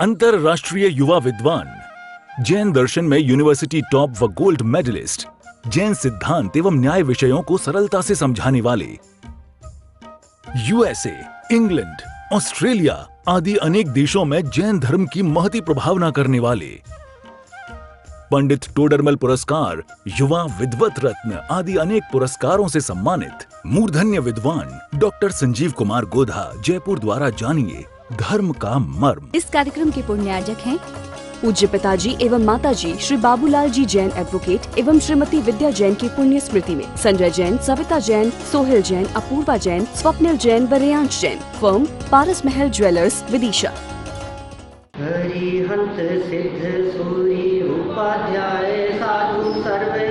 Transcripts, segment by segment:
अंतरराष्ट्रीय युवा विद्वान, जैन दर्शन में यूनिवर्सिटी टॉप व गोल्ड मेडलिस्ट, जैन सिद्धांत एवं न्याय विषयों को सरलता से समझाने वाले, यूएसए, इंग्लैंड, ऑस्ट्रेलिया आदि अनेक देशों में जैन धर्म की महती प्रभावना करने वाले, पंडित टोडरमल पुरस्कार, युवा विद्वत रत्न आदि अनेक पुरस्कारों से सम्मानित मूर्धन्य विद्वान डॉक्टर संजीव कुमार गोधा जयपुर द्वारा जानिए धर्म का मर्म। इस कार्यक्रम के पुण्यार्जक हैं पूज्य पिताजी एवं माताजी श्री बाबूलाल जी जैन एडवोकेट एवं श्रीमती विद्या जैन की पुण्य स्मृति में संजय जैन, सविता जैन, सोहेल जैन, अपूर्वा जैन, स्वप्निल जैन व रेयांश जैन, फर्म पारस महल ज्वेलर्स, विदिशा। हरिहंस सिद्ध सूरी उपाध्याय साधु सर्वे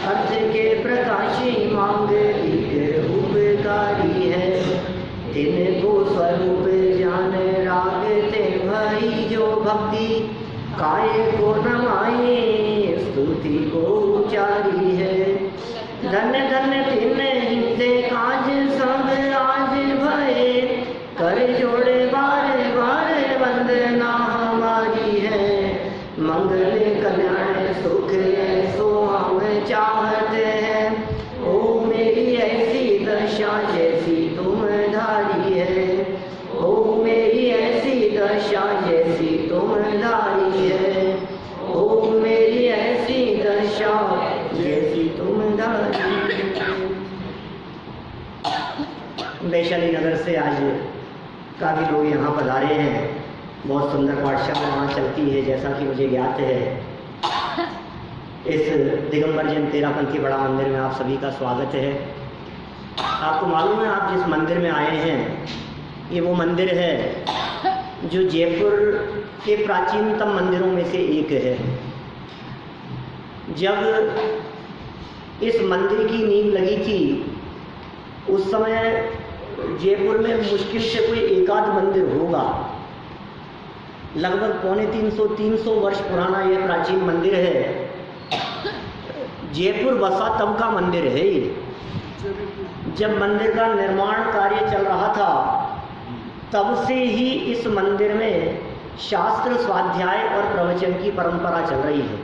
अर्थ के प्रकाशी मांग उपकारी है, तिनको स्वरूप जान राग ते भई जो भक्ति, काय को नमाए स्तुति को उचारी है। धन धन तिन हिते काज सब आज भये, कर जोड़े बार बार वंदना हमारी है। मंगल कल्याण सुख ऐसो हम चाहते हैं, ओ मेरी ऐसी दशा जैसी तुम धारी है, ओ मेरी ऐसी दशा जैसी तुम धारी है, ओ मेरी ऐसी दशा जैसी तुम धारी है। वैशाली नगर से आज काफ़ी लोग यहाँ पधारे हैं। बहुत सुंदर पाठशाला वहाँ चलती है जैसा कि मुझे ज्ञात है। इस दिगंबर जैन तेरापंथी बड़ा मंदिर में आप सभी का स्वागत है। आपको मालूम है, आप जिस मंदिर में आए हैं ये वो मंदिर है जो जयपुर के प्राचीनतम मंदिरों में से एक है। जब इस मंदिर की नींव लगी थी उस समय जयपुर में मुश्किल से कोई एकाध मंदिर होगा। लगभग 350 वर्ष पुराना यह प्राचीन मंदिर है। जयपुर बसा तब का मंदिर है ये। जब मंदिर का निर्माण कार्य चल रहा था तब से ही इस मंदिर में शास्त्र स्वाध्याय और प्रवचन की परंपरा चल रही है।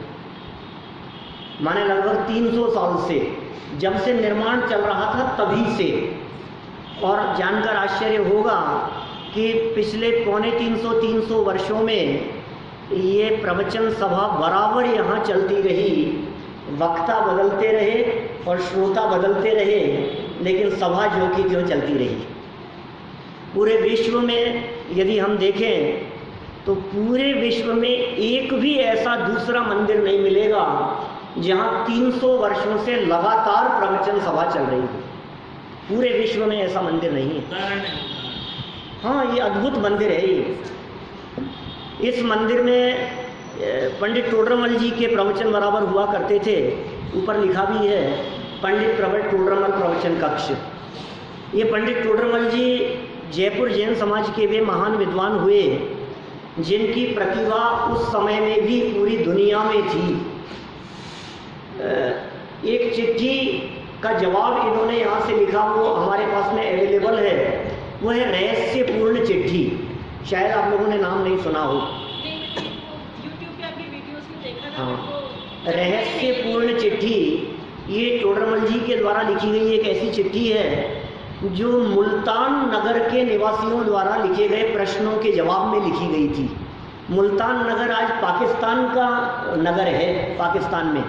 माने लगभग 300 साल से, जब से निर्माण चल रहा था तभी से। और जानकर आश्चर्य होगा कि पिछले 350 वर्षों में ये प्रवचन सभा बराबर यहाँ चलती रही। वक्ता बदलते रहे और श्रोता बदलते रहे, लेकिन सभा जो की त्यों चलती रही। पूरे विश्व में यदि हम देखें तो पूरे विश्व में एक भी ऐसा दूसरा मंदिर नहीं मिलेगा जहाँ 300 वर्षों से लगातार प्रवचन सभा चल रही हो। पूरे विश्व में ऐसा मंदिर नहीं है। हाँ, ये अद्भुत मंदिर है ये। इस मंदिर में पंडित टोडरमल जी के प्रवचन बराबर हुआ करते थे। ऊपर लिखा भी है पंडित टोडरमल प्रवचन कक्ष। ये पंडित टोडरमल जी जयपुर जैन समाज के वे महान विद्वान हुए जिनकी प्रतिभा उस समय में भी पूरी दुनिया में थी। एक चिट्ठी का जवाब इन्होंने यहाँ से लिखा, वो हमारे पास में अवेलेबल है। वो है रहस्यपूर्ण चिट्ठी। शायद आप लोगों ने नाम नहीं सुना हो। हाँ, रहस्यपूर्ण चिट्ठी ये टोडरमल जी के द्वारा लिखी गई एक ऐसी चिट्ठी है जो मुल्तान नगर के निवासियों द्वारा लिखे गए प्रश्नों के जवाब में लिखी गई थी। मुल्तान नगर आज पाकिस्तान का नगर है। पाकिस्तान में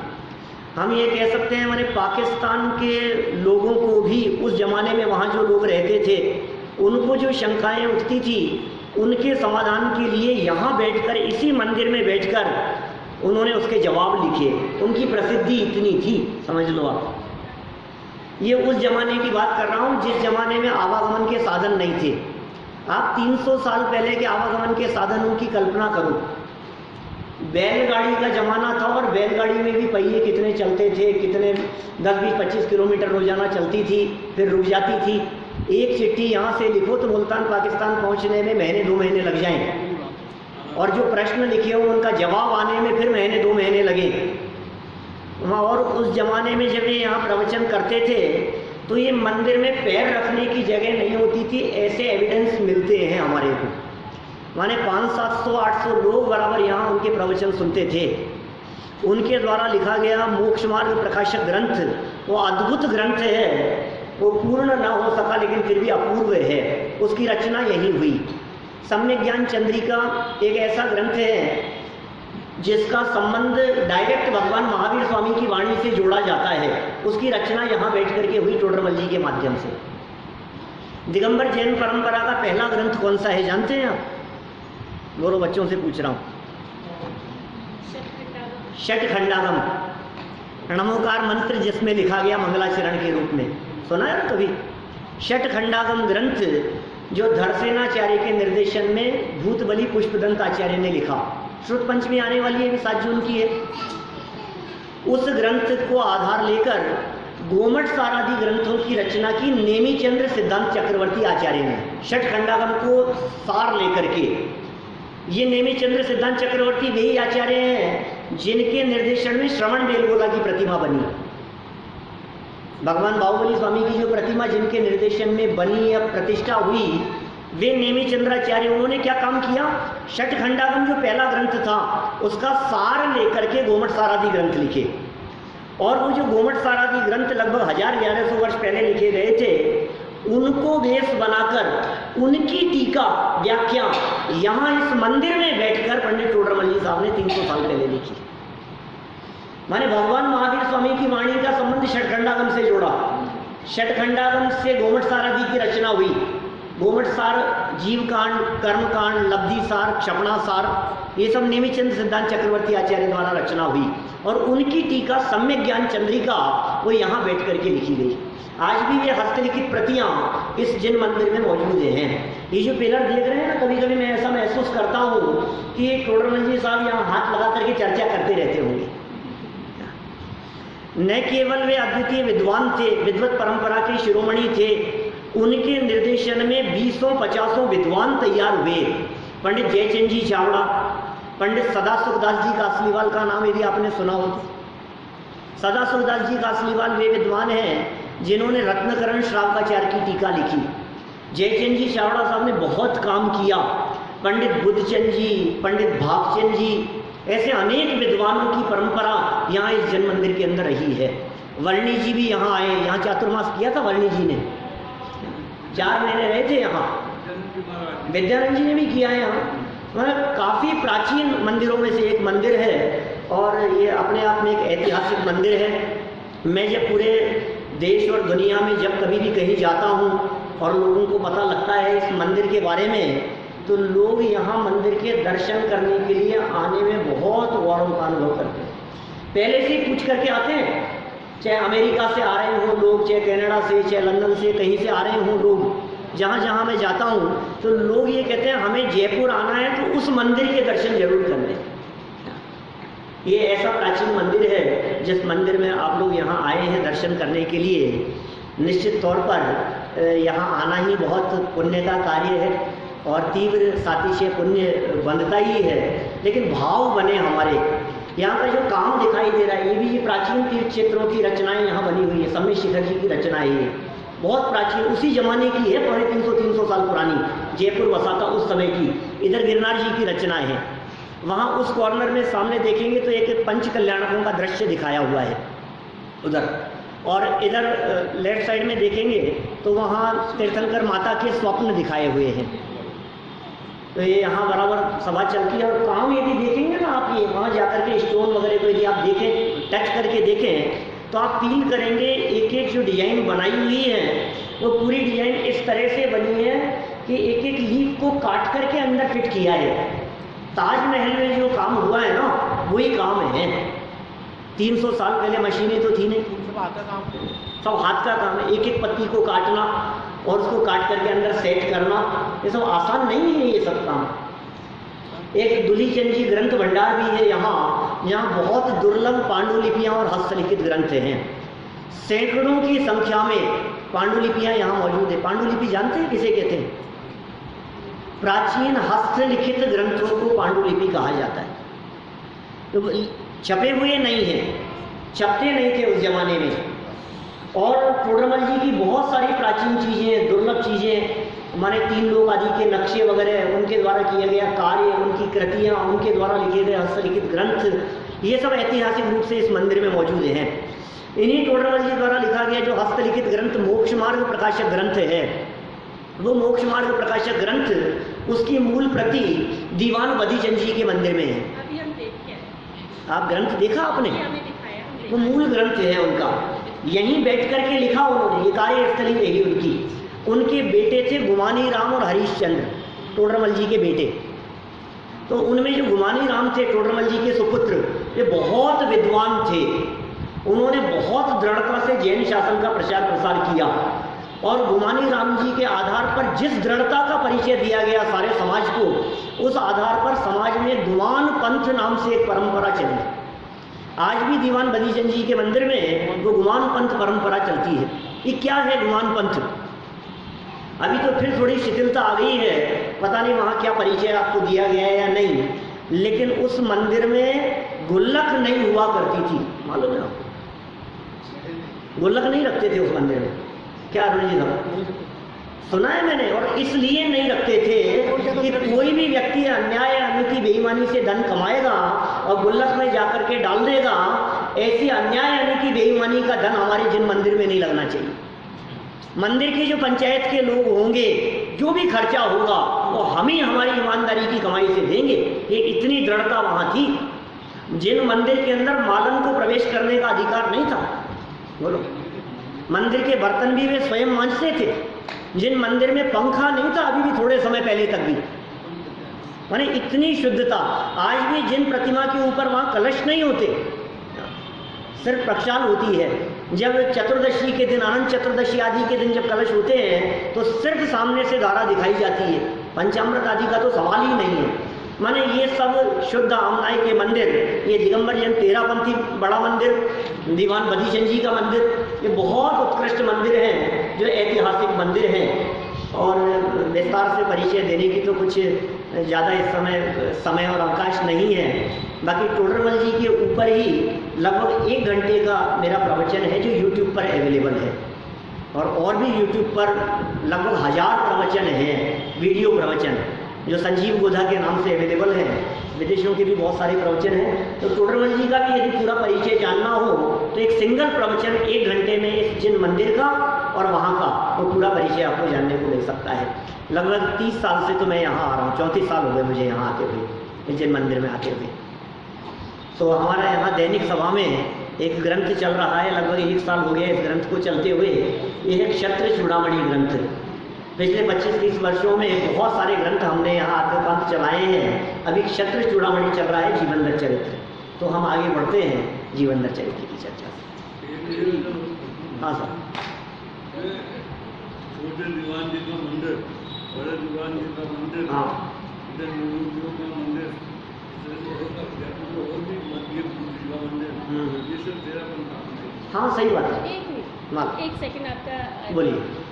हम ये कह सकते हैं, मैंने पाकिस्तान के लोगों को भी उस ज़माने में वहाँ जो लोग रहते थे उनको जो शंकाएं उठती थी उनके समाधान के लिए यहाँ बैठकर, इसी मंदिर में बैठकर उन्होंने उसके जवाब लिखे। उनकी प्रसिद्धि इतनी थी, समझ लो आप। ये उस ज़माने की बात कर रहा हूँ जिस ज़माने में आवागमन के साधन नहीं थे। आप 300 साल पहले के आवागमन के साधनों की कल्पना करो। बैलगाड़ी का ज़माना था और बैलगाड़ी में भी पहिए कितने चलते थे, कितने 10-20-25 किलोमीटर रोजाना चलती थी, फिर रुक जाती थी। एक चिट्ठी यहाँ से लिखो तो मुल्तान पाकिस्तान पहुँचने में महीने 2 महीने लग जाएं, और जो प्रश्न लिखे हो उनका जवाब आने में फिर महीने 2 महीने लगे। और उस ज़माने में जब ये यहाँ प्रवचन करते थे तो ये मंदिर में पैर रखने की जगह नहीं होती थी। ऐसे एविडेंस मिलते हैं हमारे को। माने 500-700-800 लोग बराबर यहाँ उनके प्रवचन सुनते थे। उनके द्वारा लिखा गया मोक्ष मार्ग प्रकाशक ग्रंथ वो अद्भुत ग्रंथ है, वो पूर्ण ना हो सका लेकिन फिर भी अपूर्व है, उसकी रचना यही हुई। सम्यक ज्ञान चंद्रिका एक ऐसा ग्रंथ है जिसका संबंध डायरेक्ट भगवान महावीर स्वामी की वाणी से जोड़ा जाता है, उसकी रचना यहाँ बैठ करके हुई टोडरमल जी के माध्यम से। दिगंबर जैन परंपरा का पहला ग्रंथ कौन सा है जानते हैं आप? गोरो बच्चों से पूछ रहा हूँ। षटखंडागम, नमोकार मंत्र जिसमें लिखा गया मंगलाचरण के रूप में, सुना है ना कभी? षटखंडागम ग्रंथ जो धरसेनाचार्य के निर्देशन में भूतबली पुष्पदंत आचार्य ने लिखा, श्रुत पंचमी आने वाली है, 7 जून की है। उस ग्रंथ को आधार लेकर गोमठ सारादि ग्रंथों की रचना की नेमीचंद्र सिद्धांत चक्रवर्ती आचार्य ने, षटखंडागम को सार लेकर के। ये नेमीचंद्र सिद्धांत चक्रवर्ती वही आचार्य हैं जिनके निर्देशन में श्रवण बेलगोला की प्रतिमा बनी। भगवान बाहुबली स्वामी की जो प्रतिमा जिनके निर्देशन में बनी या प्रतिष्ठा हुई, वे नेमीचंद्राचार्य। उन्होंने क्या काम किया? षटखंडागम जो पहला ग्रंथ था उसका सार लेकर के गोमठ सारादि ग्रंथ लिखे, और वो जो गोमठ सारादि ग्रंथ लगभग 1100 वर्ष पहले लिखे गए थे, उनको वेश बनाकर उनकी टीका व्याख्या यहाँ इस मंदिर में बैठकर पंडित टोडरमल जी साहब ने 300 साल पहले लिखी। माने भगवान महावीर स्वामी की वाणी का संबंध षटखंडागम से जोड़ा, षटखंडागम से गोमठ सारादि की रचना हुई। गोमठ सार, जीव कांड, कर्म कांड, लब्धि सार, क्षपणा सार, ये सब नेमीचंद्र सिद्धांत चक्रवर्ती आचार्य द्वारा रचना हुई, और उनकी टीका सम्यक ज्ञान चंद्रिका वो यहाँ बैठ करके लिखी गई। आज भी ये हस्तलिखित प्रतियां इस जिन मंदिर में मौजूद हैं। ये जो पिलर देख रहे हैं ना, कभी कभी मैं ऐसा महसूस करता हूँ कि टोडरमल जी साहब यहाँ हाथ लगा करके चर्चा करते रहते होंगे। न केवल वे अद्वितीय विद्वान थे, विद्वत परंपरा के शिरोमणि थे, उनके निर्देशन में 20-50 विद्वान तैयार हुए। पंडित जयचंद जी चावड़ा, पंडित सदासुखदास जी कासलीवाल का नाम यदि आपने सुना हो तो, सदासुखदास जी कासलीवाल वे विद्वान हैं जिन्होंने रत्नकरण श्रावकाचार्य की टीका लिखी। जयचंद जी चावड़ा साहब ने बहुत काम किया। पंडित बुद्धचंद जी, पंडित भागचंद जी, ऐसे अनेक विद्वानों की परंपरा यहाँ इस जन मंदिर के अंदर रही है। वर्णी जी भी यहाँ आए, यहाँ चातुर्मास किया था वर्णी जी ने, 4 महीने रहे थे यहाँ। विद्यानंद जी ने भी किया है यहाँ। मतलब काफ़ी प्राचीन मंदिरों में से एक मंदिर है, और ये अपने आप में एक ऐतिहासिक मंदिर है। मैं जब पूरे देश और दुनिया में जब कभी भी कहीं जाता हूँ और लोगों को पता लगता है इस मंदिर के बारे में, तो लोग यहाँ मंदिर के दर्शन करने के लिए आने में बहुत गौरव का अनुभव करते हैं। पहले से ही पूछ करके आते हैं, चाहे अमेरिका से आ रहे हों लोग, चाहे कनाडा से, चाहे लंदन से, कहीं से आ रहे हों लोग। जहाँ जहाँ मैं जाता हूँ तो लोग ये कहते हैं हमें जयपुर आना है तो उस मंदिर के दर्शन जरूर करने। ये ऐसा प्राचीन मंदिर है जिस मंदिर में आप लोग यहाँ आए हैं दर्शन करने के लिए। निश्चित तौर पर यहाँ आना ही बहुत पुण्य का कार्य है, और तीव्र सातिशय पुण्य बनता ही है। लेकिन भाव बने हमारे यहाँ का जो काम दिखाई दे रहा है, ये भी ये प्राचीन तीर्थ क्षेत्रों की रचनाएं यहाँ बनी हुई है। सम्य शिखर जी की रचना है, बहुत प्राचीन, उसी जमाने की है, 350 साल पुरानी, जयपुर वसाता उस समय की। इधर गिरनार जी की रचनाएं हैं। वहाँ उस कॉर्नर में सामने देखेंगे तो एक पंच कल्याणकों का दृश्य दिखाया हुआ है उधर, और इधर लेफ्ट साइड में देखेंगे तो वहाँ तीर्थंकर माता के स्वप्न दिखाए हुए हैं। तो ये यहाँ बराबर सभा चलती है, और काम यदि देखेंगे ना आप, ये वहाँ जाकर के स्टोन वगैरह को यदि आप देखें, टच करके देखें, तो आप फील करेंगे एक एक जो डिजाइन बनाई हुई है वो पूरी डिजाइन इस तरह से बनी है कि एक एक लीफ को काट करके अंदर फिट किया है। ताजमहल में जो काम हुआ है ना, वही काम है। 300 साल पहले मशीनें तो थी नहीं, सब हाथ का काम है। एक एक पत्ती को काटना और उसको काट करके अंदर सेट करना, ये सब आसान नहीं है ये सब काम। एक दुलीचंद जी ग्रंथ भंडार भी है यहाँ, यहाँ बहुत दुर्लभ पांडुलिपियाँ और हस्तलिखित ग्रंथ हैं। सैकड़ों की संख्या में पांडुलिपियाँ यहाँ मौजूद है। पांडुलिपि जानते हैं किसे कहते हैं? प्राचीन हस्तलिखित ग्रंथों को पांडुलिपि कहा जाता है। तो छपे हुए नहीं हैं, छपते नहीं थे उस जमाने में। और टोडरमल जी की बहुत सारी प्राचीन चीज़ें, दुर्लभ चीज़ें, हमारे 3 लोक आदि के नक्शे वगैरह, उनके द्वारा किया गया कार्य, उनकी कृतियाँ, उनके द्वारा लिखे गए हस्तलिखित ग्रंथ, ये सब ऐतिहासिक रूप से इस मंदिर में मौजूद हैं। इन्हीं टोडरमल जी द्वारा लिखा गया जो हस्तलिखित ग्रंथ मोक्ष मार्ग प्रकाशक ग्रंथ है, वो मोक्ष मार्ग प्रकाशक ग्रंथ उसकी मूल प्रति दीवान बदीचंद जी के मंदिर में है। अभी हम देख के आए। आप ग्रंथ देखा आपने? हमें दिखाया, हम वो मूल ग्रंथ है उनका, यहीं बैठ करके लिखा उन्होंने, ये कार्यस्थली रही उनकी। उनके बेटे थे गुमानी राम और हरीशचंद्र, टोडरमल जी के बेटे। तो उनमें जो गुमानी राम थे टोडरमल जी के सुपुत्र, ये बहुत विद्वान थे। उन्होंने बहुत दृढ़ता से जैन शासन का प्रचार प्रसार किया और गुमानी राम जी के आधार पर जिस दृढ़ता का परिचय दिया गया सारे समाज को, उस आधार पर समाज में दुआन पंथ नाम से एक परंपरा चली। आज भी दीवान बदीचंद जी के मंदिर में वो गुमान पंथ परंपरा चलती है। ये क्या है गुमान पंथ? अभी तो फिर थोड़ी शिथिलता आ गई है, पता नहीं वहाँ क्या परिचय आपको दिया गया है या नहीं, लेकिन उस मंदिर में गुल्लक नहीं हुआ करती थी, मालूम है आपको? गुल्लक नहीं रखते थे उस मंदिर में। क्या अरुण जी साहब? सुना है मैंने। और इसलिए नहीं रखते थे कि कोई भी व्यक्ति अन्याय, अनूठी, बेईमानी से धन कमाएगा और गुल्लक में जाकर के डाल देगा, ऐसी अन्याय, अनूठी, बेईमानी का धन हमारे जिन मंदिर में नहीं लगना चाहिए। मंदिर के जो पंचायत के लोग होंगे, जो भी खर्चा होगा वो हम ही हमारी ईमानदारी की कमाई से देंगे। ये इतनी दृढ़ता वहाँ थी। जिन मंदिर के अंदर मालन को प्रवेश करने का अधिकार नहीं था, बोलो, मंदिर के बर्तन भी वे स्वयं मांजते थे। जिन मंदिर में पंखा नहीं था अभी भी थोड़े समय पहले तक भी, माने इतनी शुद्धता। आज भी जिन प्रतिमा के ऊपर वहाँ कलश नहीं होते, सिर्फ प्रक्षाल होती है। जब चतुर्दशी के दिन, अनंत चतुर्दशी आदि के दिन जब कलश होते हैं तो सिर्फ सामने से धारा दिखाई जाती है, पंचामृत आदि का तो सवाल ही नहीं है। माने ये सब शुद्ध आमनाई के मंदिर, ये दिगंबर जैन तेरापंथी बड़ा मंदिर, दीवान बदीचंद जी का मंदिर, ये बहुत उत्कृष्ट मंदिर हैं जो ऐतिहासिक मंदिर हैं। और विस्तार से परिचय देने की तो कुछ ज़्यादा इस समय और अवकाश नहीं है। बाकी टोडरमल जी के ऊपर ही लगभग 1 घंटे का मेरा प्रवचन है जो यूट्यूब पर अवेलेबल है, और भी यूट्यूब पर लगभग 1000 प्रवचन हैं, वीडियो प्रवचन, जो संजीव गोधा के नाम से अवेलेबल है। विदेशों के भी बहुत सारे प्रवचन हैं। तो टोडरमल जी का भी यदि पूरा परिचय जानना हो तो एक सिंगल प्रवचन 1 घंटे में इस जिन मंदिर का और वहाँ का वो पूरा परिचय आपको जानने को मिल सकता है। लगभग 30 साल से तो मैं यहाँ आ रहा हूँ, 34 साल हो गए मुझे यहाँ आते हुए, इस जिन मंदिर में आते हुए। तो हमारा यहाँ दैनिक सभा में एक ग्रंथ चल रहा है, लगभग 1 साल हो गया इस ग्रंथ को चलते हुए। ये है क्षत्र चूड़ामणि ग्रंथ। पिछले 25-30 वर्षों में बहुत सारे ग्रंथ हमने यहाँ आद्यपंथ चलाए हैं। अभी क्षत्र चूड़ामणि चल रहा है, जीवनदर चरित्र। तो हम आगे बढ़ते हैं जीवनदर चरित्र की चर्चा से। हाँ सर। छोटे दीवान जी का मंदिर, बड़े दीवान जी का मंदिर, हाँ, इधर नूरुद्दीन का मंदिर, और भी मंदिर, ये सब तेरापंथ का मंदिर। हाँ सही बात है। एक मिनट, एक सेकंड आपका बोलिए।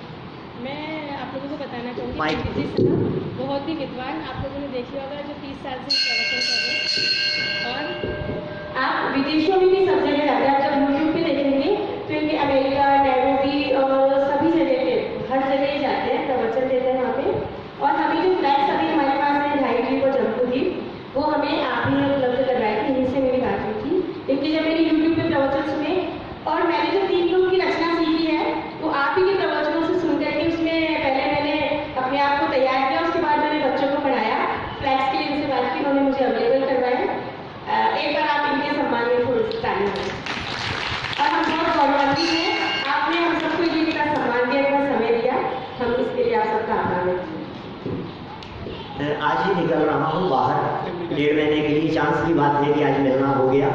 मैं आप लोगों को बताना चाहूँगी माइक। कि विजय सलाह बहुत ही विद्वान, आप लोगों ने देखा होगा, जो 30 साल से प्रवचन कर रहे हैं। और आप विदेशों में भी सब जगह जाते हैं। आप जब यूट्यूब पे देखेंगे तो इनके अमेरिका, नैरोबी और सभी जगह पे, हर जगह ही जाते हैं, प्रवचन देते हैं वहाँ पे। और हमें जो फ्लैट्स अभी हमारे पास है ढाई और जमपुरी, वो हमें आप ही उपलब्ध करवाए थे, इन्हीं से मेरी बात हुई थी। लेकिन जब मैंने यूट्यूब पे प्रवचन सुने और मैंने जो 3 लोगों की रचना सीखी है वो आप ही के प्रवचनों से सुन करके उसमें पहले मैंने अपने आप को तैयार किया, उसके बाद मैंने बच्चों को पढ़ाया। फ्लैट्स के लिए उनसे बात की, उन्होंने मुझे अवेलेबल करवाया। एक बार आप इनके सम्मान में थोड़ी ताली दें। और हम बहुत गौरवान्वित हैं, आपने हम सबको ये इतना सम्मान दिया, इतना समय दिया, हम इसके लिए आप सबका आभार हैं। आज ही निकल रहा हूँ बाहर 1.5 महीने के लिए। चांस की बात है कि आज मिलना हो गया।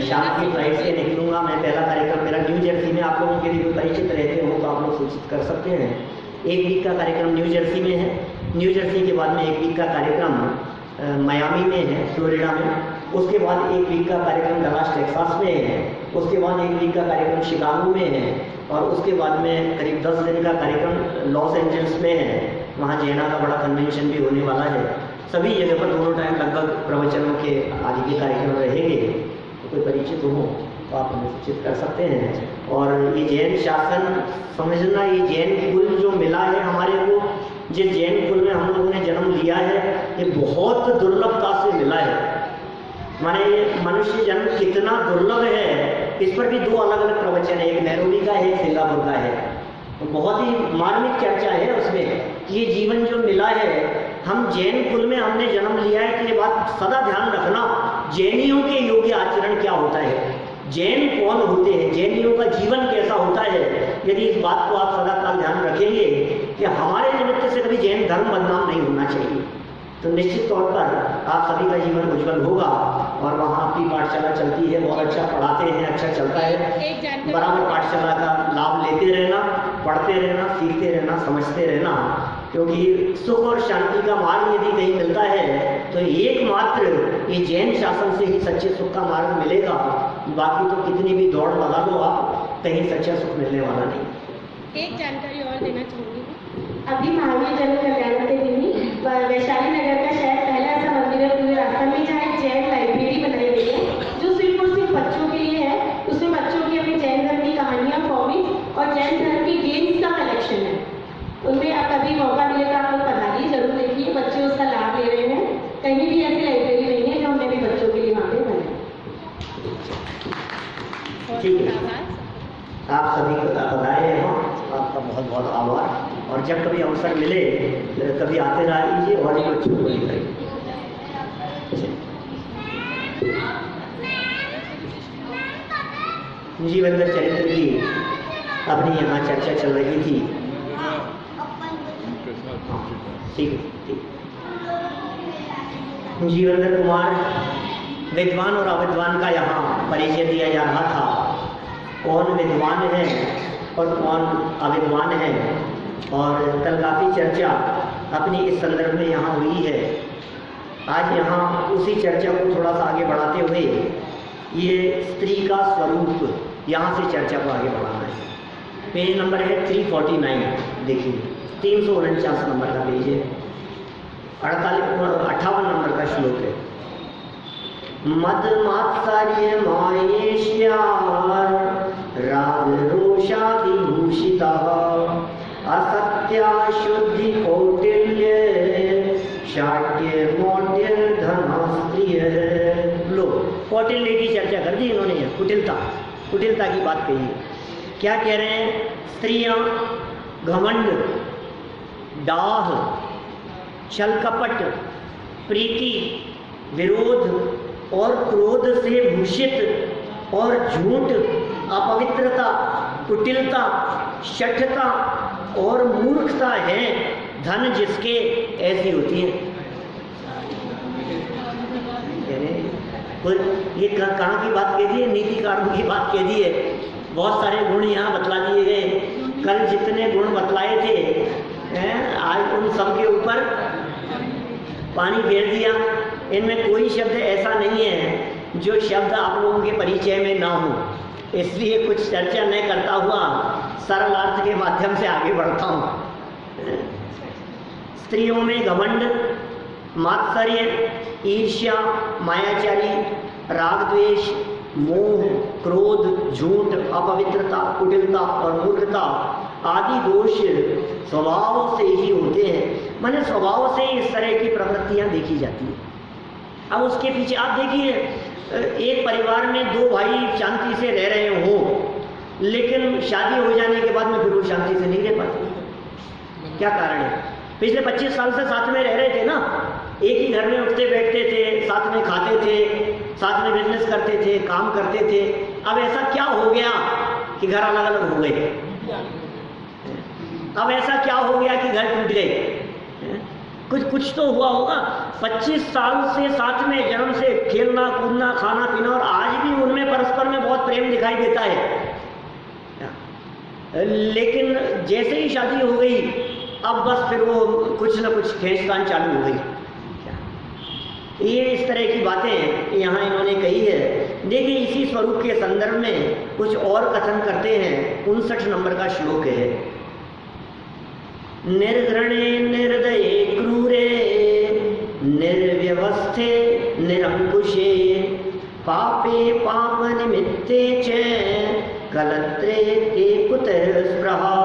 शाम की फ्लाइट से निकलूंगा मैं। पहला कार्यक्रम मेरा न्यू जर्सी में, आप लोगों के लिए परिचित रहते हो तो आप लोग सूचित कर सकते हैं। 1 वीक का कार्यक्रम न्यू जर्सी में है। न्यू जर्सी के बाद में 1 वीक का कार्यक्रम मायामी में है, फ्लोरिडा में। उसके बाद 1 वीक का कार्यक्रम डलास टेक्सास में है। उसके बाद 1 वीक का कार्यक्रम शिकागो में है। और उसके बाद में करीब 10 दिन का कार्यक्रम लॉस एंजल्स में है। वहाँ जैना का बड़ा कन्वेंशन भी होने वाला है। सभी जगह पर दोनों टाइम लगभग प्रवचनों के आदि के कार्यक्रम रहेंगे। तो कोई परिचित हो तो आप हमें सूचित कर सकते हैं। और ये जैन शासन समझना, ये जैन कुल जो मिला है हमारे को, जिस जैन कुल में हम लोगों ने जन्म लिया है ये बहुत दुर्लभता से मिला है। माने ये मनुष्य जन्म कितना दुर्लभ है, इस पर भी 2 अलग अलग प्रवचन है, एक नैरोबी का है, एक सिंगापुर का है। तो बहुत ही मार्मिक चर्चा है उसमें कि ये जीवन जो मिला है, हम जैन कुल में हमने जन्म लिया है। तो ये बात सदा ध्यान रखना, जैनियों के योग्य आचरण क्या होता है, जैन कौन होते हैं, जैनियों का जीवन कैसा होता है। यदि इस बात को आप सदा काल ध्यान रखेंगे कि हमारे निमित्त से कभी जैन धर्म बदनाम नहीं होना चाहिए, तो निश्चित तौर पर आप सभी का जीवन उज्जवल होगा। और वहाँ आपकी पाठशाला चलती है, बहुत अच्छा पढ़ाते हैं, अच्छा चलता है। बराबर पाठशाला का लाभ लेते रहना, पढ़ते रहना, सीखते रहना, समझते रहना, क्योंकि सुख और शांति का मार्ग यदि कहीं मिलता है तो एकमात्र ये जैन शासन से ही सच्चे सुख का मार्ग मिलेगा। बाकी तो कितनी भी दौड़ लगा लो आप, कहीं सच्चा सुख मिलने वाला नहीं। एक जानकारी और देना चाहूँगी, अभी महावीर जन कल्याण के दिन ही वैशाली नगर का शायद पहला ऐसा मंदिर है पूरे राजस्थान में जहाँ एक जैन लाइब्रेरी बनाई गई है जो सिर्फ और सिर्फ बच्चों के लिए है। उसमें बच्चों की अपनी जैन धर्म की कहानियाँ, कॉमिक्स और जैन धर्म की गेम्स का कलेक्शन है। उनमें आप कभी मौका मिले तो आप लोग पधारिए, जरूर देखिए, बच्चे उसका लाभ ले रहे हैं। कहीं भी ऐसी लाइब्रेरी नहीं है जो हमने भी बच्चों के लिए वहाँ पे बनाई। ठीक है, आप सभी को बताए हैं, आपका बहुत बहुत आभार। और जब कभी अवसर मिले कभी आते रहिए और एक बच्चों को लिखाइए। जीवनदर चरित्र की अपनी यहाँ चर्चा चल रही थी। ठीक है, ठीक। जीवनदर कुमार विद्वान और अविद्वान का यहाँ परिचय दिया जा रहा था, कौन विद्वान है और कौन अविद्वान है। और कल काफ़ी चर्चा अपनी इस संदर्भ में यहाँ हुई है। आज यहाँ उसी चर्चा को थोड़ा सा आगे बढ़ाते हुए ये स्त्री का स्वरूप यहाँ से चर्चा को आगे बढ़ाना है। पेज नंबर है 349, देखिए 349 नंबर का पेज है, 58 नंबर का श्लोक है। मदमात्सर्य माहेश्यार राग रोषादिभूषिता असत्या शुद्धि कौटिल्य शाक्य मौर्य धनास्त्रिय। लो, कौटिल्य की चर्चा कर दी इन्होंने, कुटिलता, कुटिलता की बात कही। क्या कह रहे हैं? स्त्रियां घमंड, डाह, छल कपट, प्रीति, विरोध और क्रोध से भूषित और झूठ, अपवित्रता, कुटिलता, शठता और मूर्खता है धन जिसके, ऐसी होती है। ये कहाँ की बात कह दी है? नीतिकारों की बात कह दी है। बहुत सारे गुण यहाँ बतला दिए गए। कल जितने गुण बतलाए थे आज उन सब के ऊपर पानी फेर दिया। इनमें कोई शब्द ऐसा नहीं है जो शब्द आप लोगों के परिचय में ना हो, इसलिए कुछ चर्चा न करता हुआ सरल अर्थ के माध्यम से आगे बढ़ता हूँ। स्त्रियों में घमंड, मात्सर्य, ईर्ष्या, मायाचारी, राग द्वेष, मोह, क्रोध, झूठ, अपवित्रता, कुटिलता और मूर्खता आदि दोष स्वभाव से ही होते हैं। माने स्वभाव से इस तरह की प्रवृत्तियां देखी जाती हैं। अब उसके पीछे आप देखिए, एक परिवार में 2 भाई शांति से रह रहे हो, लेकिन शादी हो जाने के बाद में फिर वो शांति से नहीं रह पाते। क्या कारण है? पिछले 25 साल से साथ में रह रहे थे ना, एक ही घर में उठते बैठते थे, साथ में खाते थे, साथ में बिजनेस करते थे, काम करते थे। अब ऐसा क्या हो गया कि घर अलग अलग हो गए? अब ऐसा क्या हो गया कि घर टूट गए? कुछ तो हुआ होगा। 25 साल से साथ में जन्म से खेलना कूदना खाना पीना, और आज भी उनमें परस्पर में बहुत प्रेम दिखाई देता है। लेकिन जैसे ही शादी हो गई अब बस फिर वो कुछ न कुछ खींचतान चालू हो गई। ये इस तरह की बातें यहाँ इन्होंने कही है। देखिए इसी स्वरूप के संदर्भ में कुछ और कथन करते हैं। 59 नंबर का श्लोक है। निर्घृणे निर्दये क्रूरे निर्व्यवस्थे निरंकुशे पापे पाप निमित्ते च कलत्रे ते कुतः स्पृहा।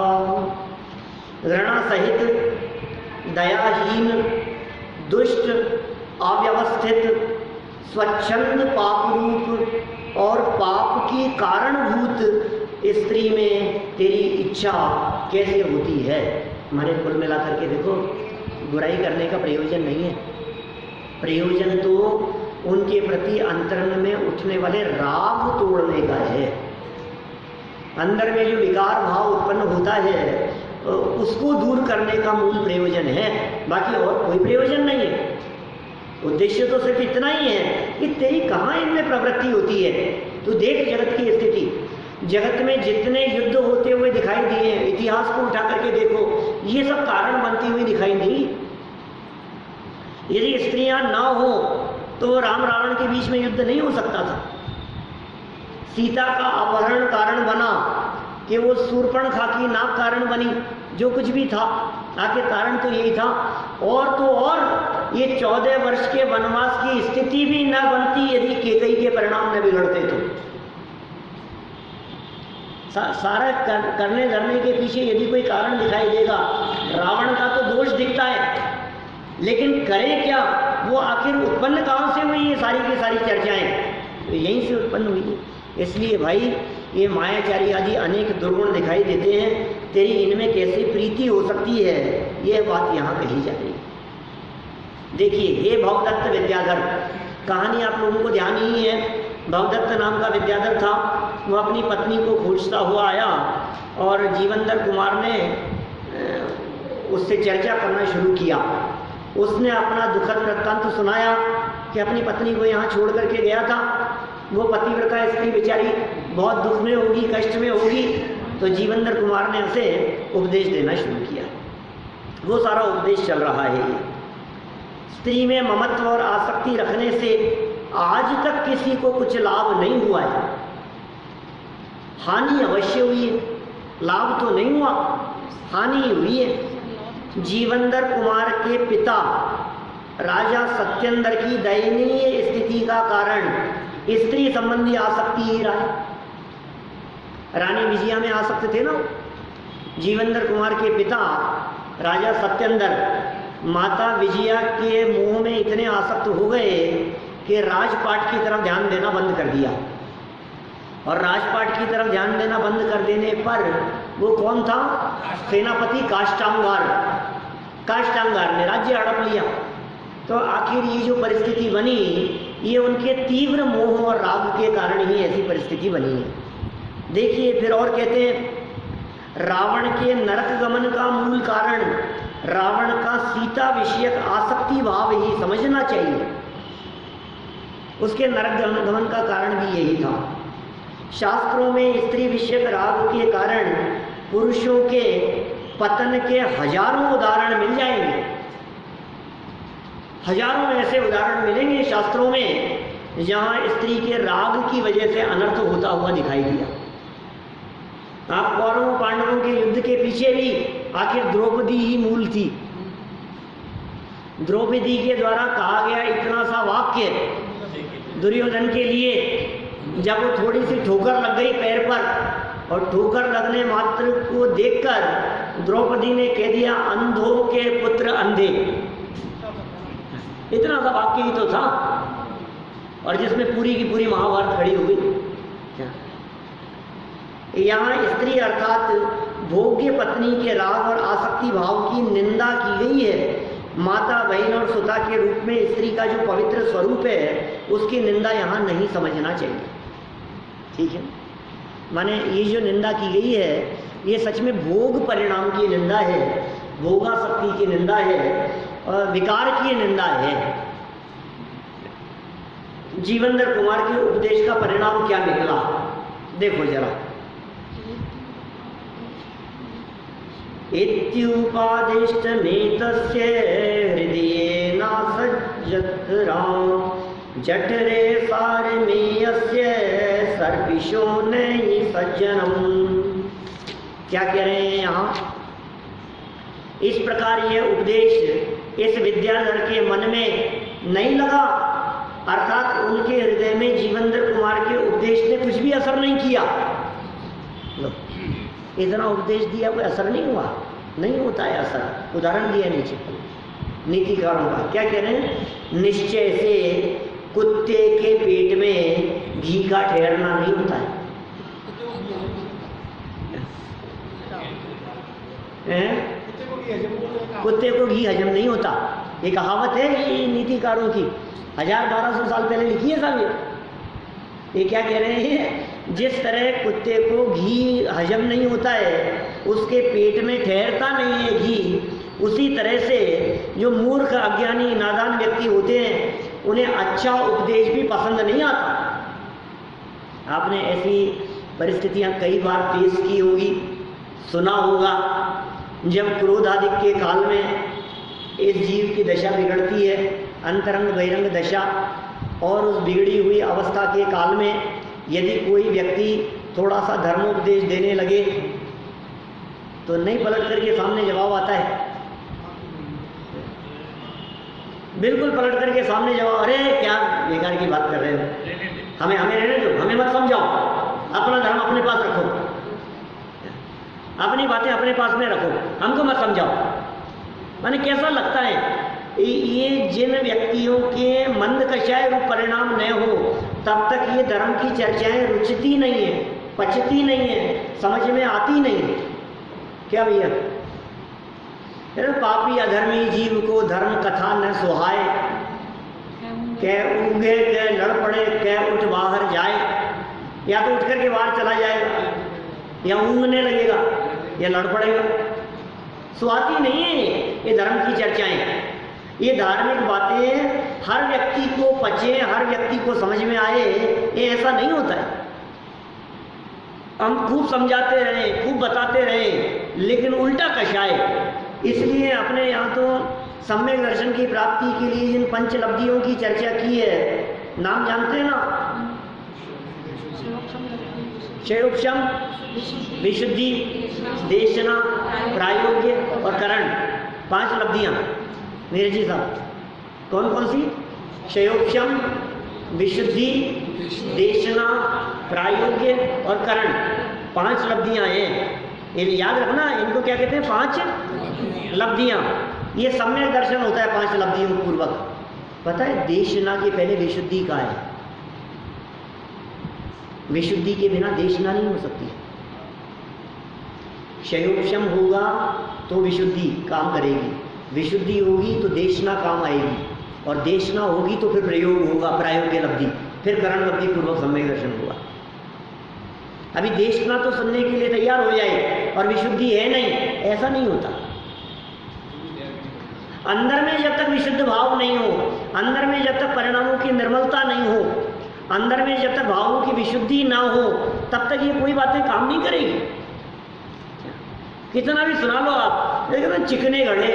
घृणा सहित दयाहीन, दुष्ट, अव्यवस्थित, स्वच्छंद पापरूप और पाप की कारणभूत स्त्री में तेरी इच्छा कैसे होती है? हमारे कुल मिलाकर के देखो, बुराई करने का प्रयोजन नहीं है। प्रयोजन तो उनके प्रति अंतरंग में उठने वाले राग तोड़ने का है। अंदर में जो विकार भाव उत्पन्न होता है उसको दूर करने का मूल प्रयोजन है, बाकी और कोई प्रयोजन नहीं है। उद्देश्य तो सिर्फ इतना ही है कि तेरी कहाँ इनमें प्रवृत्ति होती है। तो देख जगत की स्थिति, जगत में जितने युद्ध होते हुए दिखाई दिए हैं, इतिहास को उठा करके देखो, ये सब कारण बनती हुई दिखाई दी। यदि स्त्रियां ना हो तो राम रावण के बीच में युद्ध नहीं हो सकता था। सीता का अपहरण कारण बना कि वो शूर्पणखा की नाक कारण बनी, जो कुछ भी था आखिर कारण तो यही था। और तो और ये 14 वर्ष के वनवास की स्थिति भी न बनती यदि कैकेयी के परिणाम न बिगड़ते तो। सारा करने धरने के पीछे यदि कोई कारण दिखाई देगा, रावण का तो दोष दिखता है, लेकिन करे क्या? वो आखिर उत्पन्न कहाँ से हुई ये सारी की सारी चर्चाएं? तो यहीं से उत्पन्न हुई है। इसलिए भाई ये मायाचारी आदि अनेक दुर्गुण दिखाई देते हैं, तेरी इनमें कैसे प्रीति हो सकती है, ये बात यहाँ कही जा रही है। देखिए, हे भवदत्त विद्याधर, कहानी आप लोगों को ध्यान ही है। भवदत्त नाम का विद्याधर था, वो अपनी पत्नी को खोजता हुआ आया और जीवनधर कुमार ने उससे चर्चा करना शुरू किया। उसने अपना दुखद वृत्तांत सुनाया कि अपनी पत्नी को यहाँ छोड़ करके गया था। वो पतिव्रता स्त्री बेचारी बहुत दुख में होगी, कष्ट में होगी। तो जीवनधर कुमार ने उसे उपदेश देना शुरू किया। वो सारा उपदेश चल रहा है। स्त्री में ममत्व और आसक्ति रखने से आज तक किसी को कुछ लाभ नहीं हुआ है। हानि अवश्य हुई है, लाभ तो नहीं हुआ, हानि हुई है। जीवनधर कुमार के पिता राजा सत्येंद्र की दयनीय स्थिति का कारण स्त्री संबंधी आसक्ति ही रहा। रानी विजया में आसक्त थे ना। जीवनधर कुमार के पिता राजा सत्येंद्र माता विजया के मोह में इतने आसक्त हो गए कि राजपाट की तरफ ध्यान देना बंद कर दिया। और राजपाट की तरफ ध्यान देना बंद कर देने पर वो कौन था? सेनापति काष्टांगार ने राज्य हड़प लिया। तो आखिर ये जो परिस्थिति बनी, ये उनके तीव्र मोह और राग के कारण ही ऐसी परिस्थिति बनी है। देखिए फिर और कहते हैं, रावण के नरक गमन का मूल कारण रावण का सीता विषयक आसक्ति भाव ही समझना चाहिए। उसके नरक गमन का कारण भी यही था। शास्त्रों में स्त्री विषयक राग के कारण पुरुषों के पतन के हजारों उदाहरण मिल जाएंगे। हजारों ऐसे उदाहरण मिलेंगे शास्त्रों में जहां स्त्री के राग की वजह से अनर्थ होता हुआ दिखाई दिया। आप कौरवों पांडवों के युद्ध के पीछे भी आखिर द्रौपदी ही मूल थी। द्रौपदी के द्वारा कहा गया इतना सा वाक्य दुर्योधन के लिए, जब वो थोड़ी सी ठोकर लग गई पैर पर और ठोकर लगने मात्र को देखकर द्रौपदी ने कह दिया, अंधों के पुत्र अंधे। इतना सा वाक्य ही तो था, और जिसमें पूरी की पूरी महाभारत खड़ी हो गई। यहाँ स्त्री अर्थात भोग्य पत्नी के राग और आसक्ति भाव की निंदा की गई है। माता, बहन और सुता के रूप में स्त्री का जो पवित्र स्वरूप है, उसकी निंदा यहाँ नहीं समझना चाहिए। ठीक है, माने ये जो निंदा की गई है, ये सच में भोग परिणाम की निंदा है, भोगासक्ति की निंदा है और विकार की निंदा है। जीवनधर कुमार के उपदेश का परिणाम क्या निकला, देखो जरा। इत्युपादिष्टमेतस्य हृदयेनासज्जत राम जठरे सारमेयस्य सर्पिशो नहि सज्जनम। क्या कह रहे हैं यहाँ? इस प्रकार यह उपदेश इस विद्याधर के मन में नहीं लगा, अर्थात उनके हृदय में जीवनधर कुमार के उपदेश ने कुछ भी असर नहीं किया। इतना उपदेश दिया, कोई असर नहीं हुआ। नहीं होता है असर। उदाहरण दिया नीचे नीतिकारों का, क्या कह रहे हैं? निश्चय से कुत्ते के पेट में घी का ठहरना नहीं होता है। कुत्ते को घी हजम नहीं होता, ये कहावत है ये नीतिकारों की, 1000-1200 साल पहले लिखी है साहब। ये क्या कह रहे हैं? जिस तरह कुत्ते को घी हजम नहीं होता है, उसके पेट में ठहरता नहीं है घी, उसी तरह से जो मूर्ख अज्ञानी नादान व्यक्ति होते हैं उन्हें अच्छा उपदेश भी पसंद नहीं आता। आपने ऐसी परिस्थितियां कई बार पेश की होगी, सुना होगा। जब क्रोध आदि के काल में इस जीव की दशा बिगड़ती है, अंतरंग बहिरंग दशा, और उस बिगड़ी हुई अवस्था के काल में यदि कोई व्यक्ति थोड़ा सा धर्मोपदेश देने लगे तो नहीं पलट करके सामने जवाब आता है, बिल्कुल पलट करके सामने जवाब, अरे क्या बेकार की बात कर रहे हो, हमें रहने दो, हमें मत समझाओ, अपना धर्म अपने पास रखो, अपनी बातें अपने पास में रखो, हमको मत समझाओ। माने कैसा लगता है ये जिन व्यक्तियों के मंद कषाय रूप परिणाम न हो तब तक ये धर्म की चर्चाएं रुचती नहीं है, पचती नहीं है, समझ में आती नहीं है। क्या भैया? पापी अधर्मी जीव को धर्म कथा न सुहाए, कह ऊँगे कह लड़ पड़े कह उठ बाहर जाए, या तो उठ करके बाहर चला जाएगा, या ऊँगने लगेगा, या लड़ पड़ेगा। सुहाती नहीं है ये धर्म की चर्चाएं। ये धार्मिक बातें हर व्यक्ति को पचे, हर व्यक्ति को समझ में आए, ये ऐसा नहीं होता है। हम खूब समझाते रहे, खूब बताते रहे, लेकिन उल्टा कषाय। इसलिए अपने यहाँ तो सम्यक दर्शन की प्राप्ति के लिए जिन पंचलब्धियों की चर्चा की है, नाम जानते हैं ना? क्षयोपशम, विशुद्धि, देशना, प्रायोग्य और करण, 5 लब्धियाँ। मेरे जी साहब कौन कौन सी? क्षयोपशम, विशुद्धि, देशना, प्रायोग्य और करण, 5 लब्धियाँ हैं। ये याद रखना, इनको क्या कहते हैं? 5 लब्धियाँ। ये सम्यक दर्शन होता है 5 लब्धियों पूर्वक। पता है देशना के पहले विशुद्धि का है। विशुद्धि के बिना देशना नहीं हो सकती। क्षयोपशम होगा तो विशुद्धि काम करेगी, विशुद्धि होगी तो देशना काम आएगी, और देशना होगी तो फिर प्रयोग होगा, प्रायोग्य लब्धि, फिर करण लब्धि पूर्वक सम्यक दर्शन होगा। अभी देशना तो सुनने के लिए तैयार हो जाए और विशुद्धि है नहीं, ऐसा नहीं होता। अंदर में जब तक विशुद्ध भाव नहीं हो, अंदर में जब तक परिणामों की निर्मलता नहीं हो, अंदर में जब तक भावों की विशुद्धि ना हो, तब तक ये कोई बातें काम नहीं करेगी। कितना भी सुना लो आप, लेकिन चिकने घड़े,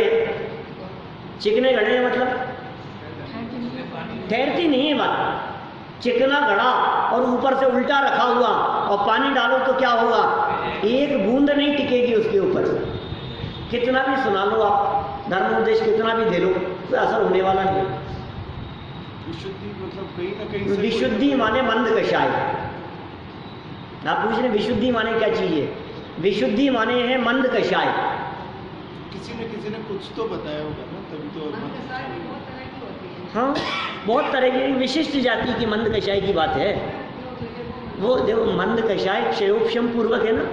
चिकने घड़े मतलब ठहरती नहीं है बात। चिकना घड़ा और ऊपर से उल्टा रखा हुआ और पानी डालो तो क्या होगा? एक बूंद नहीं टिकेगी उसके ऊपर। कितना भी सुना लो आप, धर्मोपदेश कितना भी दे लो, तो असर होने वाला नहीं। विशुद्धि मतलब कहीं ना कहीं, विशुद्धि माने मंद कषाय। आप पूछ रहे विशुद्धि माने क्या चीज है? विशुद्धि माने है मंद कषाय। किसी ने कुछ तो बताया होगा ना, तभी तो। हाँ, बहुत तरह की विशिष्ट जाति की मंद कषाय की बात है। वो देखो मंद कषाय क्षयोपशम पूर्वक है ना,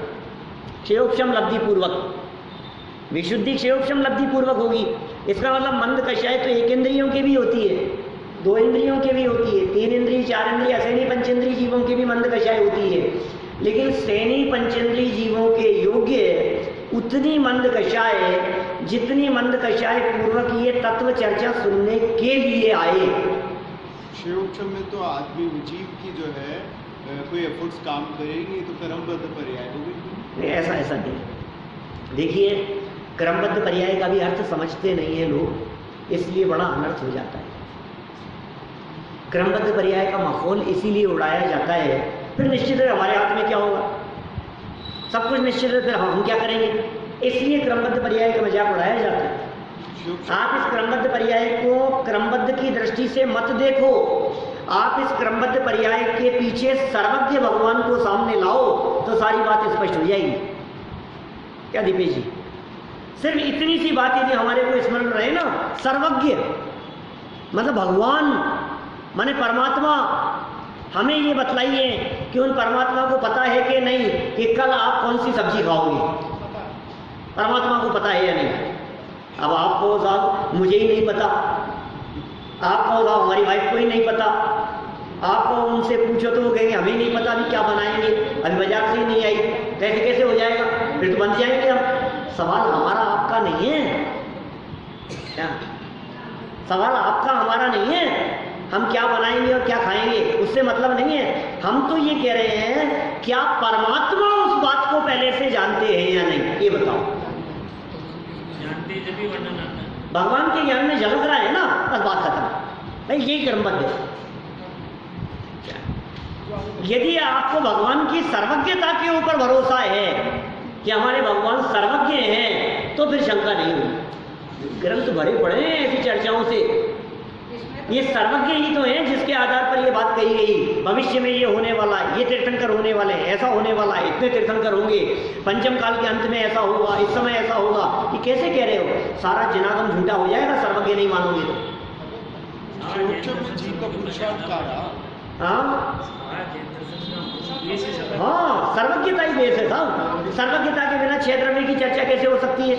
क्षयोपशम लब्धि पूर्वक। विशुद्धि क्षयोपशम लब्धि पूर्वक होगी। इसका मतलब मंद कषाय तो 1 इंद्रियों की भी होती है, 2 इंद्रियों की भी होती है, 3 इंद्रिय, 4 इंद्रिय, असैनी पंचेंद्रिय जीवों की भी मंद कषाय होती है। लेकिन सैनी पंचेंद्रिय जीवों के योग्य उतनी मंद कषाय जितनी मंद कषाय पूर्वक ये तत्व चर्चा सुनने के लिए आए। क्षयोपशम में तो आदमी जीव की जो है कोई एफर्ट्स काम करेगी तो क्रमबद्ध पर्याय होगी। ऐसा नहीं। देखिए क्रमबद्ध पर्याय का भी अर्थ समझते नहीं है लोग, इसलिए बड़ा अनर्थ हो जाता है। क्रमबद्ध पर्याय का माहौल इसीलिए उड़ाया जाता है, फिर निश्चित है हमारे हाथ में क्या होगा, सब कुछ निश्चित है, फिर हम क्या करेंगे, इसलिए क्रमबद्ध पर्याय का मजाक उड़ाया जाता है। आप इस क्रमबद्ध पर्याय को क्रमबद्ध की दृष्टि से मत देखो, आप इस क्रमबद्ध पर्याय के पीछे सर्वज्ञ भगवान को सामने लाओ तो सारी बात स्पष्ट हो जाएगी। क्या दीपेश जी? सिर्फ इतनी सी बात यदि हमारे को स्मरण रहे ना, सर्वज्ञ मतलब भगवान माने परमात्मा, हमें ये बतलाइए कि उन परमात्मा को पता है कि नहीं कि कल आप कौन सी सब्जी खाओगे। परमात्मा को पता है या नहीं? अब आपको साहब मुझे ही नहीं पता, आपको साहब हमारी वाइफ को ही नहीं पता, आपको उनसे पूछो तो वो कहेंगे हमें नहीं पता अभी क्या बनाएंगे, अभी बाजार से ही नहीं आई, कैसे कैसे हो जाएगा, फिर तो बन जाएंगे हम। सवाल हमारा आपका नहीं है क्या? सवाल आपका हमारा नहीं है, हम क्या बनाएंगे और क्या खाएंगे उससे मतलब नहीं है। हम तो ये कह रहे हैं क्या परमात्मा उस बात को पहले से जानते हैं या नहीं, ये बताओ। भगवान के ज्ञान में झलक रहा है ना, बस बात खत्म भाई, यही क्रमबद्ध है। यदि आपको भगवान की सर्वज्ञता के ऊपर भरोसा है कि हमारे भगवान सर्वज्ञ हैं, तो फिर शंका नहीं होगी। ग्रंथ भरे पड़े हैं ऐसी चर्चाओं से, ये सर्वज्ञ ही तो हैं जिसके आधार पर ये बात कही गई, भविष्य में ये होने वाला है, ये तीर्थंकर होने वाले हैं, ऐसा होने वाला है, इतने तीर्थंकर होंगे, पंचम काल के अंत में ऐसा होगा, इस समय ऐसा होगा। ये कैसे कह रहे हो? सारा जनागम झूठा हो जाएगा सर्वज्ञ नहीं मानोगे तो। जीव का पुरुषार्थ का रहा। हाँ, सर्वज्ञता ही बेस है साहब। सर्वज्ञता के बिना छह द्रव्य की चर्चा कैसे हो सकती है?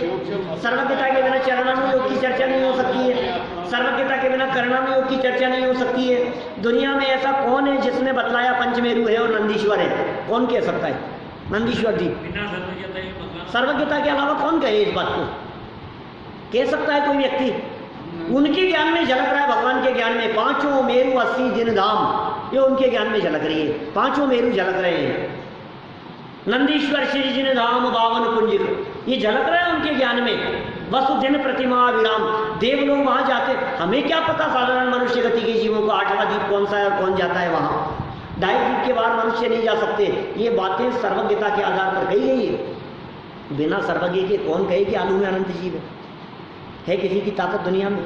सर्वज्ञता के बिना चरणानुयोग की चर्चा नहीं हो सकती है। सर्वज्ञता के बिना करणानुयोग की चर्चा नहीं हो सकती है। दुनिया में ऐसा कौन है जिसने बतलाया पंचमेरु है और नंदीश्वर है? कौन कह सकता है? नंदीश्वर जी। सर्वज्ञता के अलावा कौन कहे इस बात को? कह सकता है कोई व्यक्ति? उनके ज्ञान में झलक रहा है, भगवान के ज्ञान में। पांचों मेरु 80 जिन धाम, ये उनके ज्ञान में झलक रही है। पांचों मेरु झलक रहे हैं। नंदीश्वर श्री जिन धाम बावन कुंज, ये झलक रहा है उनके ज्ञान में। वसुदिन प्रतिमा विराम, देव लोग वहां जाते, हमें क्या पता साधारण मनुष्य गति के जीवों को 8वां दीप कौन सा है और कौन जाता है वहां। 2.5 दीप के बाहर मनुष्य नहीं जा सकते। ये बातें सर्वज्ञता के आधार पर कही गई है। बिना सर्वज्ञ के कौन कहे कि आलू में अनंत जीव है किसी की ताकत दुनिया में?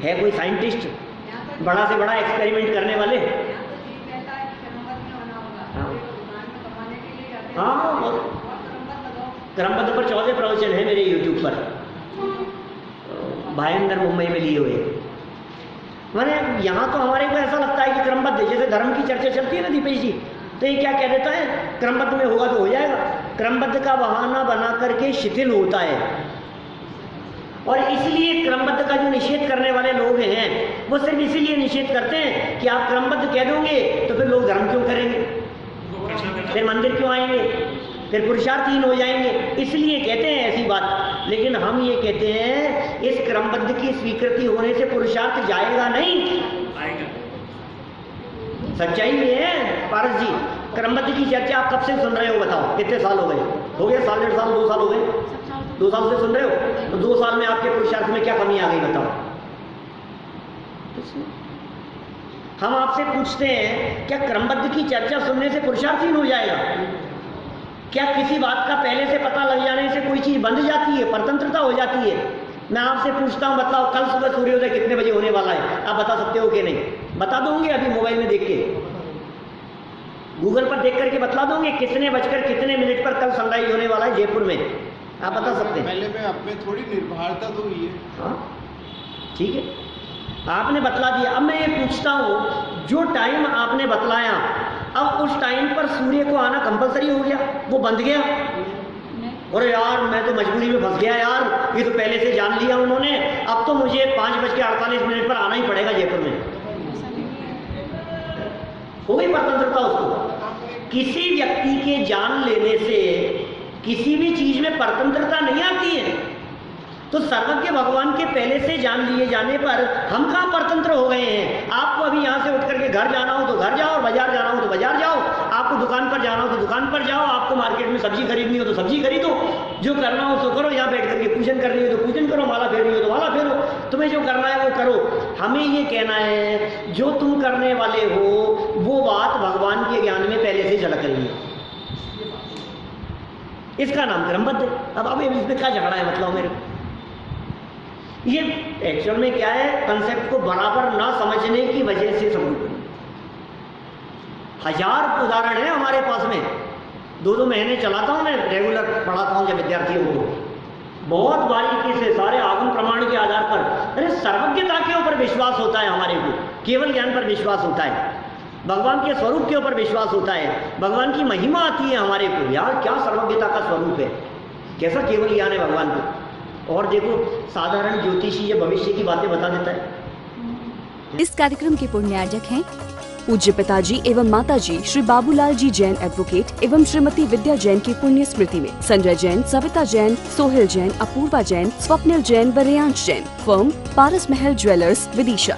है कोई साइंटिस्ट बड़ा से बड़ा एक्सपेरिमेंट करने वाले? हाँ, क्रमबद्ध पर 14 प्रवचन है मेरे YouTube पर, भाईंदर मुंबई में लिए हुए। मैंने यहाँ तो हमारे को ऐसा लगता है कि क्रमबद्ध, जैसे धर्म की चर्चा चलती है ना दीपेश जी, तो ये क्या कह देता है, क्रमबद्ध में होगा तो हो जाएगा। क्रमबद्ध का बहाना बना करके शिथिल होता है, और इसलिए क्रमबद्ध का जो निषेध करने वाले लोग हैं वो सिर्फ इसीलिए निषेध करते हैं कि आप क्रमबद्ध कह दोगे तो फिर लोग धर्म क्यों करेंगे, फिर मंदिर क्यों आएंगे, फिर पुरुषार्थहीन हो जाएंगे, इसलिए कहते हैं ऐसी बात। लेकिन हम ये कहते हैं इस क्रमबद्ध की स्वीकृति होने से पुरुषार्थ जाएगा नहीं, सच्चाई ये है। पारस जी, क्रमबद्ध की चर्चा आप कब से सुन रहे हो बताओ? कितने साल हो गए? हो गए साल, 1.5 साल, 2 साल हो गए? 2 साल से सुन रहे हो, तो 2 साल में आपके पुरुषार्थ में क्या कमी आ गई बताओ? हम आपसे पूछते हैं क्या क्रमबद्ध की चर्चा सुनने से पुरुषार्थहीन हो जाएगा? क्या किसी बात का पहले से पता लग जाने से कोई चीज बंध जाती है, परतंत्रता हो जाती है? मैं आपसे पूछता हूं, बताओ कल सुबह सूर्योदय कितने बजे होने वाला है? आप बता सकते हो कि नहीं? बता दोगे अभी मोबाइल में देख के, गूगल पर देख करके बतला दोगे कितने बजकर कितने मिनट पर कल सनराइज होने वाला है जयपुर में? आप बता सकते हैं? पहले में अपने थोड़ी निर्भरता तो हुई है। हाँ ठीक है, आपने बतला दिया। अब मैं ये पूछता हूँ, जो टाइम आपने बतलाया, अब उस टाइम पर सूर्य को आना कंपलसरी हो गया, वो बंद गया? अरे यार मैं तो मजबूरी में फंस गया यार, ये तो पहले से जान लिया उन्होंने, अब तो मुझे 5:48 पर आना ही पड़ेगा जयपुर में। हो गई परतंत्रता उसको। किसी व्यक्ति के जान लेने से किसी भी चीज में परतंत्रता नहीं आती है। तो सर्वज्ञ भगवान के पहले से जान लिए जाने पर हम कहाँ परतंत्र हो गए हैं? आपको अभी यहाँ से उठ करके घर जाना हो तो घर जाओ, बाजार जाना हो तो बाजार जाओ, आपको दुकान पर जाना हो तो दुकान पर जाओ, आपको मार्केट में सब्जी खरीदनी हो तो सब्जी खरीदो, जो करना हो तो करो, यहाँ बैठ करके पूजन करनी हो तो पूजन करो, माला फेरनी हो तो माला फेरो, तुम्हें जो करना है वो करो। हमें ये कहना है जो तुम करने वाले हो वो बात भगवान के ज्ञान में पहले से झलक रही है, इसका नाम क्रमबद्ध है। अब इसमें क्या झगड़ा है मतलब मेरे? ये एक्चुअल में क्या है, कंसेप्ट को बराबर ना समझने की वजह से समझ। 1000 उदाहरण है हमारे पास में, 2-2 महीने चलाता हूं मैं, रेगुलर पढ़ाता हूं जब विद्यार्थियों को, बहुत बारीकी से सारे आगम प्रमाण के आधार पर, अरे सर्वज्ञता के ऊपर विश्वास होता है हमारे को, केवल ज्ञान पर विश्वास होता है, भगवान के स्वरूप के ऊपर विश्वास होता है, भगवान की महिमा आती है हमारे को। यार क्या सर्वज्ञता का स्वरूप है, कैसा केवल ज्ञान है भगवान को। और देखो साधारण ज्योतिषी ये भविष्य की बातें बता देता है। इस कार्यक्रम के पुण्यार्जक हैं पूज्य पिताजी एवं माताजी श्री बाबूलाल जी जैन एडवोकेट एवं श्रीमती विद्या जैन की पुण्य स्मृति में संजय जैन, सविता जैन, सोहेल जैन, अपूर्वा जैन, स्वप्निल जैन व रेयांश जैन, फर्म पारस महल ज्वेलर्स, विदिशा।